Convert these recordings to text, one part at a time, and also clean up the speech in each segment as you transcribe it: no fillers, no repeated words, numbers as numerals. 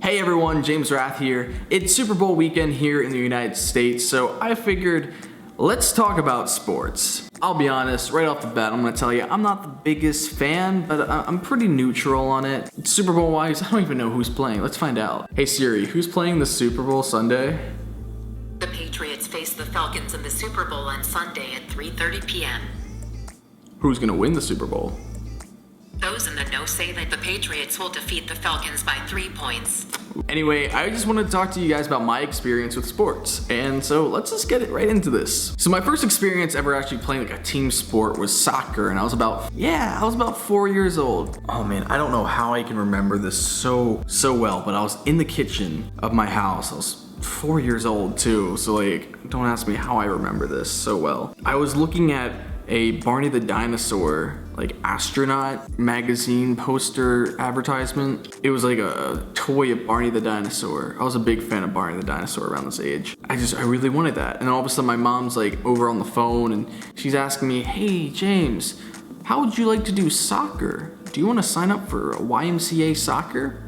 Hey everyone, James Rath here. It's Super Bowl weekend here in the United States, so I figured let's talk about sports. I'll be honest, right off the bat, I'm gonna tell you, I'm not the biggest fan, but I'm pretty neutral on it. Super Bowl wise, I don't even know who's playing. Let's find out. Hey Siri, who's playing the Super Bowl Sunday? The Patriots face the Falcons in the Super Bowl on Sunday at 3:30 p.m. Who's gonna win the Super Bowl? Those in the know say that the Patriots will defeat the Falcons by 3 points. Anyway, I just wanted to talk to you guys about my experience with sports, and so let's just get right into this. So my first experience ever actually playing like a team sport was soccer, and I was about 4 years old. Oh man, I don't know how I can remember this so well, but I was in the kitchen of my house. I was 4 years old too, so like, don't ask me how I remember this so well. I was looking at a Barney the Dinosaur like astronaut magazine poster advertisement. It was like a toy of Barney the Dinosaur. I was a big fan of Barney the Dinosaur around this age. I really wanted that. And all of a sudden my mom's like over on the phone and she's asking me, hey James, how would you like to do soccer? Do you want to sign up for YMCA soccer?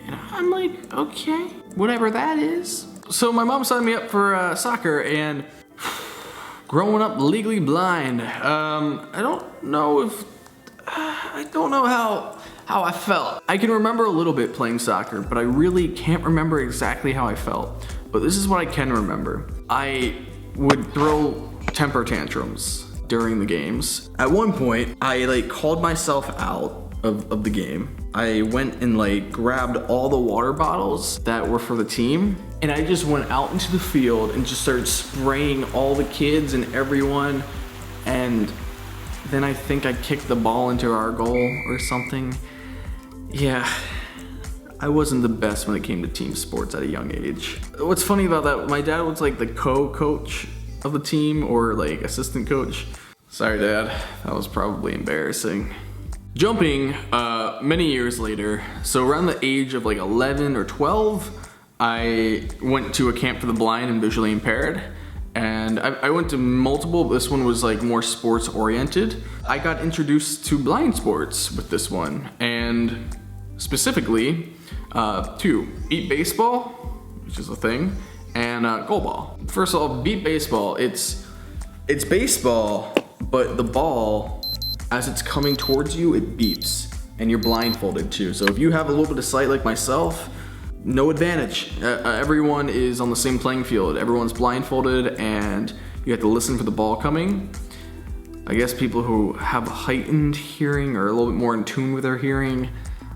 And I'm like, okay, whatever that is. So my mom signed me up for soccer, and growing up legally blind, I don't know how I felt. I can remember a little bit playing soccer, but I really can't remember exactly how I felt. But this is what I can remember. I would throw temper tantrums during the games. At one point, I like called myself out of the game. I went and like grabbed all the water bottles that were for the team, and I just went out into the field and just started spraying all the kids and everyone, and then I think I kicked the ball into our goal or something. Yeah, I wasn't the best when it came to team sports at a young age. What's funny about that, my dad was like the co-coach of the team, or like assistant coach. Sorry Dad, that was probably embarrassing. Jumping many years later, so around the age of like 11 or 12, I went to a camp for the blind and visually impaired, and I went to multiple, but this one was like more sports oriented. I got introduced to blind sports with this one, and specifically two, beat baseball, which is a thing, and goal ball. First of all, beat baseball, it's baseball, but the ball, as it's coming towards you, it beeps, and you're blindfolded too. So if you have a little bit of sight like myself, no advantage. Everyone is on the same playing field. Everyone's blindfolded, and you have to listen for the ball coming. I guess people who have heightened hearing or a little bit more in tune with their hearing,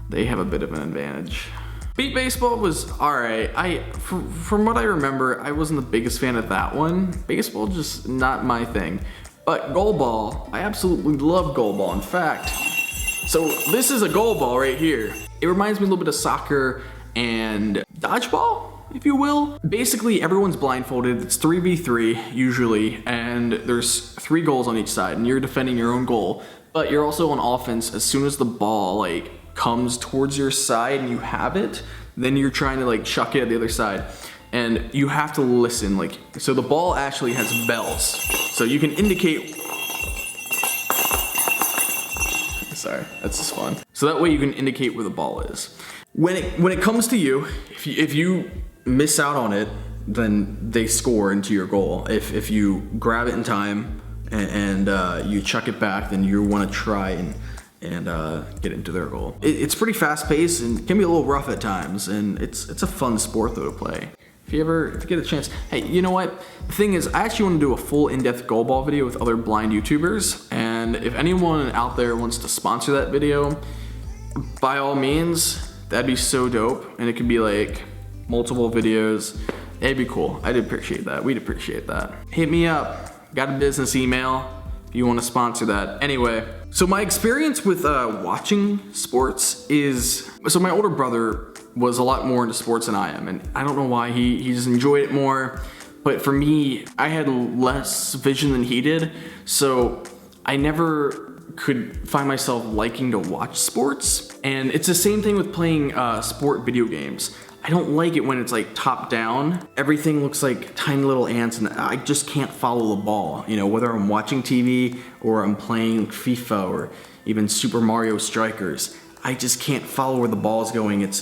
they have a bit of an advantage. Beat baseball was alright. From what I remember, I wasn't the biggest fan of that one. Baseball, just not my thing. But goal ball, I absolutely love goal ball. In fact, so this is a goal ball right here. It reminds me a little bit of soccer and dodgeball, if you will. Basically, everyone's blindfolded. It's 3v3 usually, and there's 3 goals on each side, and you're defending your own goal. But you're also on offense. As soon as the ball like comes towards your side and you have it, then you're trying to like chuck it at the other side. And you have to listen, like, so the ball actually has bells. So you can indicate, sorry, that's just fun. So that way you can indicate where the ball is. When it comes to you, if you miss out on it, then they score into your goal. If you grab it in time and you chuck it back, then you want to try and get into their goal. It's pretty fast paced and can be a little rough at times, and it's a fun sport though to play. If you get a chance, hey, you know what? The thing is, I actually want to do a full in-depth goal ball video with other blind YouTubers, and if anyone out there wants to sponsor that video, by all means, that'd be so dope, and it could be like multiple videos. It'd be cool. I'd appreciate that. We'd appreciate that. Hit me up. Got a business email if you want to sponsor that. Anyway, so my experience with watching sports is, so my older brother was a lot more into sports than I am, and I don't know why. He just enjoyed it more, but for me, I had less vision than he did, so I never could find myself liking to watch sports. And it's the same thing with playing sport video games. I don't like it when it's like top down. Everything looks like tiny little ants, and I just can't follow the ball. You know, whether I'm watching TV or I'm playing FIFA or even Super Mario Strikers, I just can't follow where the ball is going. It's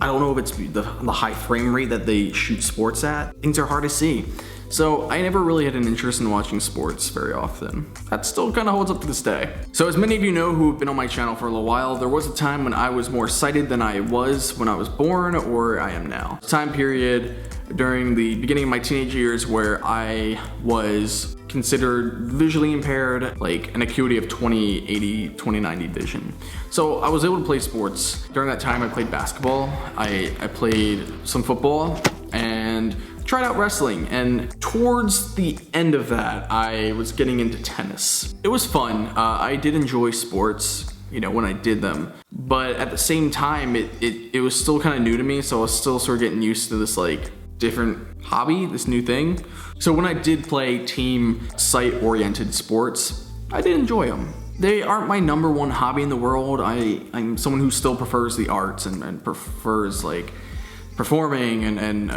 I don't know if it's the high frame rate that they shoot sports at. Things are hard to see. So I never really had an interest in watching sports very often. That still kind of holds up to this day. So as many of you know who have been on my channel for a little while, there was a time when I was more sighted than I was when I was born or I am now. Time period during the beginning of my teenage years where I was considered visually impaired, like an acuity of 20/80, 20/90 vision. So I was able to play sports. During that time I played basketball, I played some football, and tried out wrestling, and towards the end of that, I was getting into tennis. It was fun. I did enjoy sports, you know, when I did them, but at the same time, it was still kind of new to me, so I was still sort of getting used to this like different hobby, this new thing. So when I did play team sight-oriented sports, I did enjoy them. They aren't my number one hobby in the world. I'm someone who still prefers the arts and prefers like performing and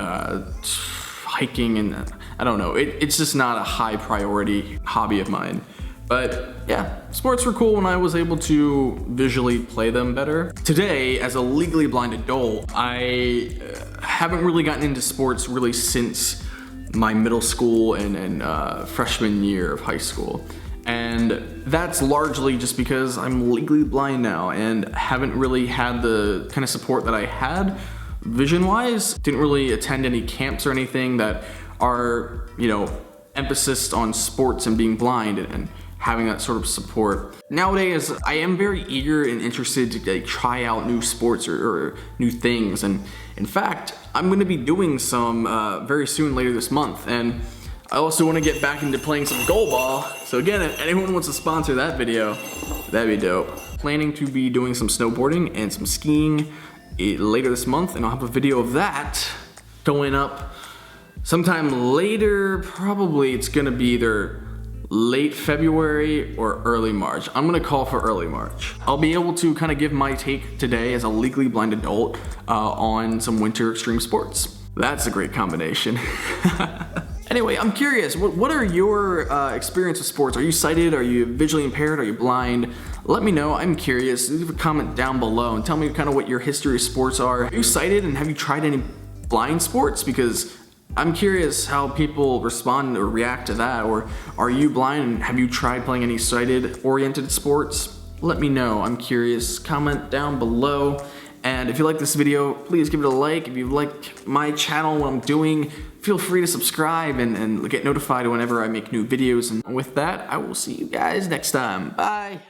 hiking, and I don't know, it's just not a high priority hobby of mine. But yeah, sports were cool when I was able to visually play them better. Today, as a legally blind adult, I haven't really gotten into sports really since my middle school and freshman year of high school. And that's largely just because I'm legally blind now and haven't really had the kind of support that I had vision-wise. Didn't really attend any camps or anything that are, you know, emphasis on sports and being blind and having that sort of support. Nowadays, I am very eager and interested to like, try out new sports or new things. And in fact, I'm gonna be doing some very soon later this month. And I also wanna get back into playing some goal ball. So again, if anyone wants to sponsor that video, that'd be dope. Planning to be doing some snowboarding and some skiing later this month, and I'll have a video of that going up sometime later. Probably it's gonna be either late February or early March. I'm gonna call for early March. I'll be able to kind of give my take today as a legally blind adult on some winter extreme sports. That's a great combination. Anyway, I'm curious, what are your experience with sports? Are you sighted? Are you visually impaired? Are you blind? Let me know, I'm curious. Leave a comment down below and tell me kind of what your history of sports are. Are you sighted and have you tried any blind sports? Because I'm curious how people respond or react to that. Or are you blind and have you tried playing any sighted oriented sports? Let me know, I'm curious. Comment down below. And if you like this video, please give it a like. If you like my channel, what I'm doing, feel free to subscribe and get notified whenever I make new videos. And with that, I will see you guys next time. Bye.